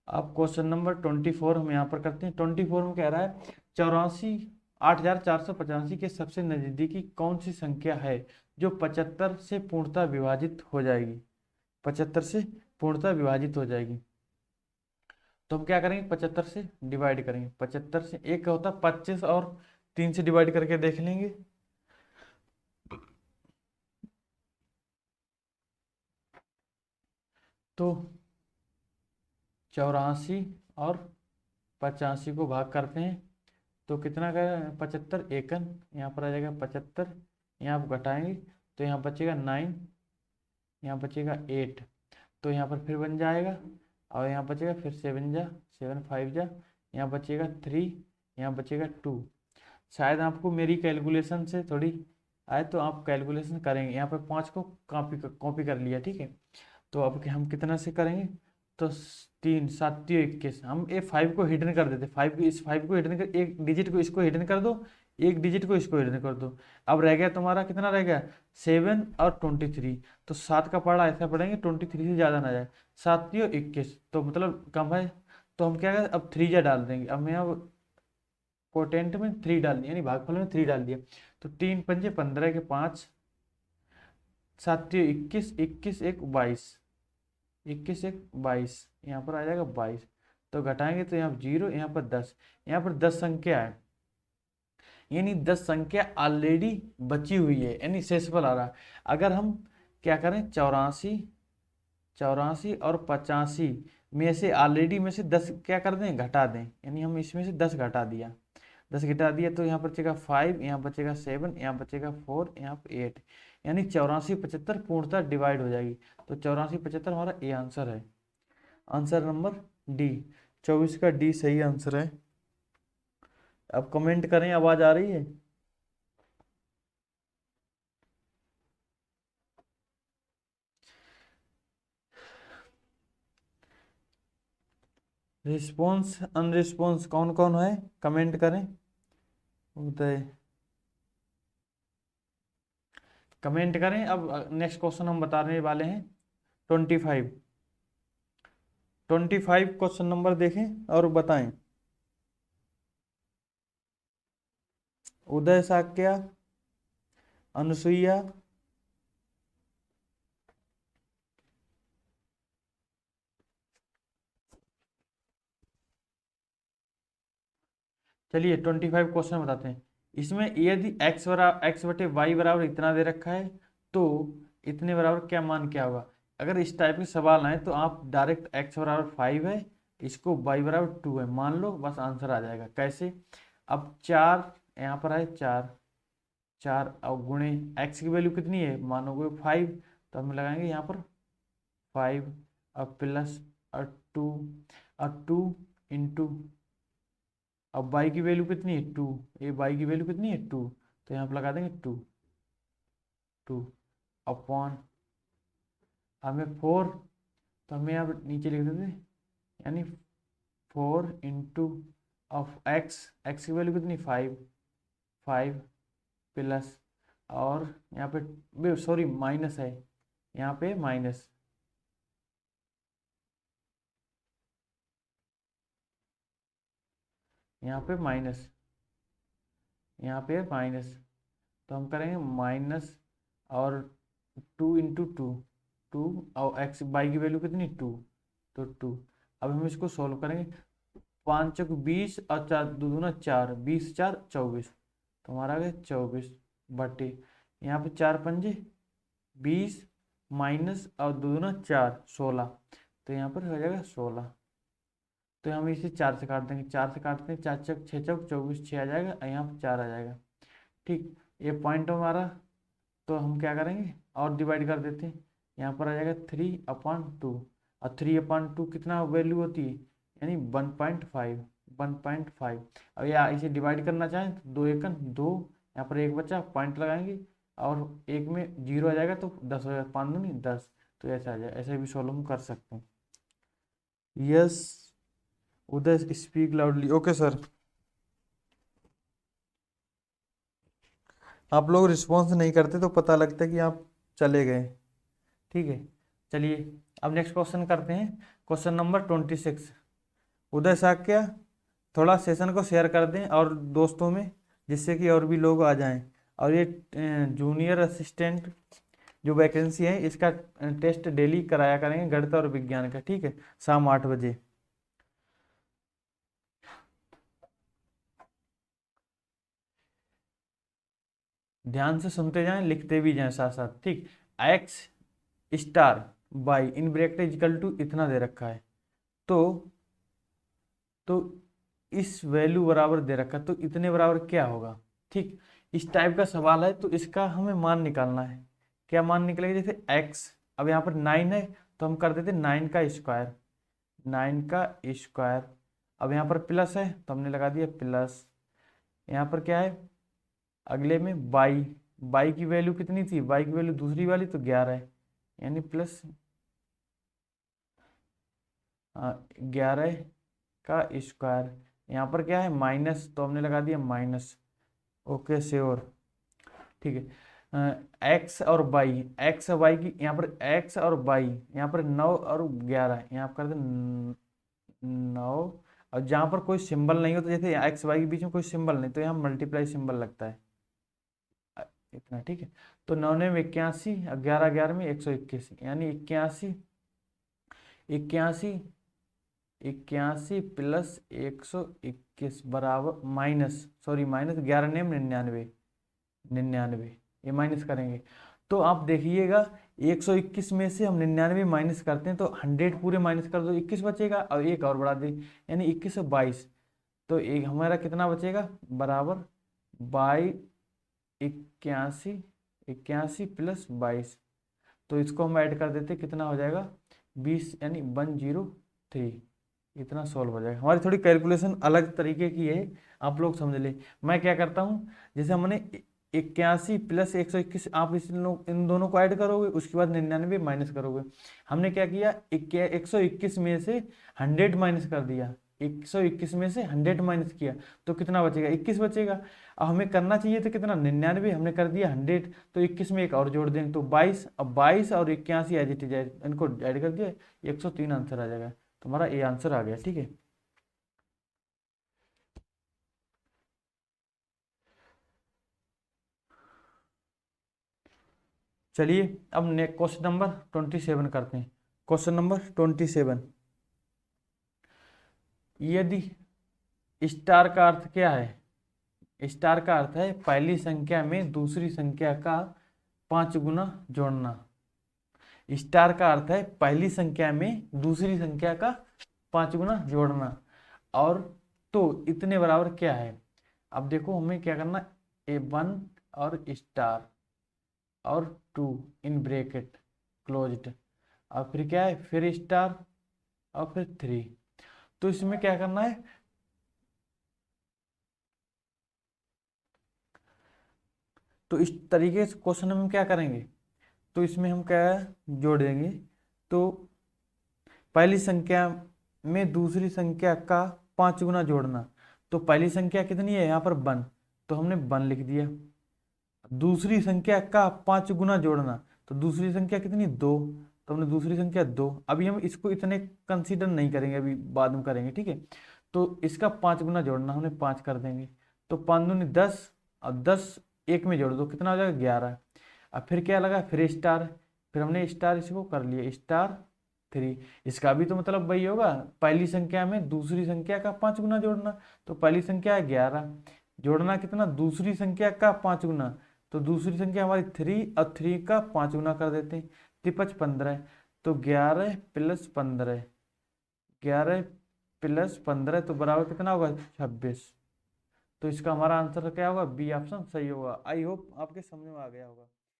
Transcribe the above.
अब question number 24 हम यहाँ पर करते हैं। 24 में कह रहा है 84,485 के सबसे नजदीकी कौन सी संख्या है जो 75 से पूर्णतः विभाजित हो जाएगी। 75 से पूर्णतः विभाजित हो जाएगी। तो हम क्या करेंगे, 75 से डिवाइड करेंगे। 75 से एक होता है 25 और 3 से डिवाइड करके देख लेंगे। तो 84 और 85 को भाग करते हैं तो कितना का 75 एकन, यहाँ पर आ जाएगा 75, यहाँ आप घटाएंगे तो यहाँ बचेगा 9, यहाँ बचेगा 8, तो यहाँ पर फिर बन जाएगा। और यहाँ बचेगा फिर 7 जा 7 5 जा, यहाँ बचेगा 3, यहाँ बचेगा 2। शायद आपको मेरी कैलकुलेशन से थोड़ी आए तो आप कैलकुलेशन करेंगे। यहाँ पर 5 को कॉपी कर लिया, ठीक है। तो अब हम कितना से करेंगे, तो 3 7 21, हम ये 5 को हिडन कर देते। 5 इस 5 को हिडन कर, एक डिजिट को इसको हिडन कर दो, एक डिजिट को इसको हिडन कर दो। अब रह गया तुम्हारा कितना रह गया, 7 और 23। तो 7 का पढ़ा ऐसा पढ़ेंगे 23 से ज़्यादा ना जाए। 7 21 तो मतलब कम है, तो हम क्या करें, अब 3 जा डाल देंगे। अब मैं अब कोटेंट में 3 डाल दिया, यानी भागफल में 3 डाल दिया। तो 3 पंजे 15 के 5, 7 21, 21 एक 22, 21 एक 22, यहाँ पर आ जाएगा 22। तो घटाएंगे तो यहाँ 0, यहाँ पर 10, यहाँ पर 10 संख्या है, यानी 10 संख्या ऑलरेडी बची हुई है, यानी शेषफल आ रहा है। अगर हम क्या करें, 84 और 85 में से ऑलरेडी में से 10 क्या कर दें, घटा दें, यानी हम इसमें से 10 घटा दिया। 10 घटा दिया तो यहाँ बचेगा 5, यहाँ बचेगा 7, यहाँ बचेगा 4, यहाँ पर 8, यानी 84 75 पूर्णतः डिवाइड हो जाएगी। तो 84 75 हमारा ए आंसर है। आंसर नंबर डी, 24 का डी सही आंसर है। अब कमेंट करें, आवाज आ रही है। रिस्पॉन्स अनरिस्पॉन्स कौन कौन है, कमेंट करें। उदय, कमेंट करें। अब नेक्स्ट क्वेश्चन हम बताने वाले हैं 25। 25 क्वेश्चन नंबर देखें और बताएं। उदय साक्या, अनुसुईया, चलिए 25 क्वेश्चन बताते हैं। इसमें यदि x बटे वाई बराबर इतना दे रखा है तो इतने बराबर क्या मान क्या होगा। अगर इस टाइप के सवाल आए तो आप डायरेक्ट x बराबर 5 है, इसको y बराबर 2 है मान लो, बस आंसर आ जाएगा। कैसे, अब 4 यहाँ पर है, 4 4 और गुणे x की वैल्यू कितनी है, मानोगे 5, तो हम लगाएंगे यहाँ पर 5 और प्लस और 2 इंटू, अब y की वैल्यू कितनी है 2, ये y की वैल्यू कितनी है 2, तो यहाँ पर लगा देंगे 2 अपॉन, हमें 4, तो हमें यहाँ पर नीचे लिख देते, यानी 4 इंटू ऑफ x की वैल्यू कितनी 5 प्लस, और यहाँ पे सॉरी माइनस है, यहाँ पे माइनस, यहाँ पे माइनस, यहाँ पे माइनस, तो हम करेंगे माइनस और 2 इंटू 2 और एक्स बाई की वैल्यू कितनी 2, तो 2। अब हम इसको सोल्व करेंगे, 5 चौक 20 और 4 दो दूना 4, 20 4 24, तो हमारा आ गया 24 बटे, यहाँ पे 4 पंजे 20 माइनस और दो दूना 4 16, तो यहाँ पर हो जाएगा 16। तो हम इसे 4 से काट देंगे, 4 से काटते हैं 4 चौक 6 चौक 24, 6 आ जाएगा और यहाँ पर 4 आ जाएगा। ठीक, ये पॉइंट हमारा, तो हम क्या करेंगे और डिवाइड कर देते हैं, यहाँ पर आ जाएगा 3/2, और 3/2 कितना वैल्यू होती है, यानी 1.5। अब या इसे डिवाइड करना चाहें तो 2 एकन 2, यहाँ पर एक बचा पॉइंट लगाएंगे और एक में 0 आ जाएगा तो 10 हो जाएगा, 5 दूनी 10, तो ऐसा आ जाएगा। ऐसे भी सॉल्व हम कर सकते हैं। यस उदय, स्पीक लाउडली। ओके सर, आप लोग रिस्पॉन्स नहीं करते तो पता लगता है कि आप चले गए। ठीक है, चलिए अब नेक्स्ट क्वेश्चन करते हैं। Question number 26। उदय साक्या, थोड़ा सेशन को शेयर कर दें और दोस्तों में, जिससे कि और भी लोग आ जाएं। और ये जूनियर असिस्टेंट जो वैकेंसी है इसका टेस्ट डेली कराया करेंगे, गणित और विज्ञान का, ठीक है, शाम 8 बजे। ध्यान से सुनते जाएं, लिखते भी जाएं साथ साथ, ठीक। X star by in bracket equal to इतना दे रखा है, तो इस वैल्यू बराबर दे रखा है, तो इतने बराबर क्या होगा, ठीक। इस टाइप का सवाल है तो इसका हमें मान निकालना है। क्या मान निकलेगा, जैसे एक्स, अब यहाँ पर 9 है तो हम कर देते 9 का स्क्वायर, 9 का स्क्वायर। अब यहाँ पर प्लस है तो हमने लगा दिया प्लस। यहाँ पर क्या है, अगले में बाई, बाई की वैल्यू कितनी थी, बाई की वैल्यू दूसरी वाली तो 11 है, यानी प्लस 11 का स्क्वायर। यहाँ पर क्या है माइनस, तो हमने लगा दिया माइनस। ओके श्योर, ठीक है। एक्स और बाई, एक्स और बाई की यहाँ पर एक्स और बाई, यहाँ पर 9 और 11, यहाँ पर कर दे 9। और जहाँ पर कोई सिंबल नहीं होता, जैसे एक्स वाई के बीच में कोई सिंबल नहीं, तो यहाँ मल्टीप्लाई सिंबल लगता है इतना, ठीक है। तो 9 में 81, 11 11 में 121, यानी 81, 81, 81 प्लस 121 बराबर माइनस, सॉरी माइनस 11 ने 99, 99 ये माइनस करेंगे। तो आप देखिएगा 121 में से हम 99 माइनस करते हैं तो 100 पूरे माइनस कर दो, 21 बचेगा और एक और बढ़ा दे, यानी 21 से 22। तो एक हमारा कितना बचेगा, बराबर 81, 81 प्लस 22। तो इसको हम ऐड कर देते, कितना हो जाएगा 20, यानी 103। इतना सॉल्व हो जाएगा। हमारी थोड़ी कैलकुलेशन अलग तरीके की है, आप लोग समझ ले। मैं क्या करता हूँ, जैसे हमने 81 प्लस 121, आप इन दोनों को ऐड करोगे, उसके बाद 99 माइनस करोगे। हमने क्या किया, 121 में से 100 माइनस कर दिया, 121 में से 100 माइनस किया तो कितना बचेगा, 21 बचेगा। अब हमें करना चाहिए तो कितना 99, हमने कर दिया 100, तो 21 में एक और जोड़ देंगे तो 22। अब 22 और 81 एज इट इज, इनको ऐड कर दिया 103 आंसर आ जाएगा। तो हमारा ये आंसर आ गया, ठीक है। चलिए अब क्वेश्चन नंबर 27 करते हैं। क्वेश्चन नंबर 27, यदि स्टार का अर्थ क्या है, स्टार का अर्थ है पहली संख्या में दूसरी संख्या का 5 गुना जोड़ना। स्टार का अर्थ है पहली संख्या में दूसरी संख्या का 5 गुना जोड़ना। और तो इतने बराबर क्या है, अब देखो हमें क्या करना, A1 और स्टार और 2 इन ब्रैकेट क्लोज्ड, और फिर क्या है, फिर स्टार और फिर 3। तो इसमें क्या करना है, तो इस तरीके से क्वेश्चन में हम क्या करेंगे, तो इसमें हम क्या जोड़ देंगे, तो पहली संख्या में दूसरी संख्या का 5 गुना जोड़ना। तो पहली संख्या कितनी है, यहाँ पर 1, तो हमने 1 लिख दिया। दूसरी संख्या का 5 गुना जोड़ना, तो दूसरी संख्या कितनी 2, तो हमने दूसरी संख्या 2। अभी हम इसको इतने कंसीडर नहीं करेंगे, अभी बाद में करेंगे, ठीक है। तो इसका 5 गुना जोड़ना, हमने 5 कर देंगे, तो 5 दूनी 10, और 10 एक में जोड़ दो, कितना हो जाएगा 11। अब फिर क्या लगा, फिर स्टार, फिर हमने स्टार इसको कर लिया स्टार 3। इसका भी तो मतलब वही होगा, पहली संख्या में दूसरी संख्या का 5 गुना जोड़ना। तो पहली संख्या है 11, जोड़ना कितना, दूसरी संख्या का 5 गुना, तो दूसरी संख्या हमारी 3 और 3 का 5 गुना कर देते हैं, 3 15। तो 11 प्लस 15, 11 प्लस 15 तो बराबर कितना होगा 26। तो इसका हमारा आंसर क्या होगा, बी ऑप्शन सही होगा। आई होप आपके समझ में आ गया होगा।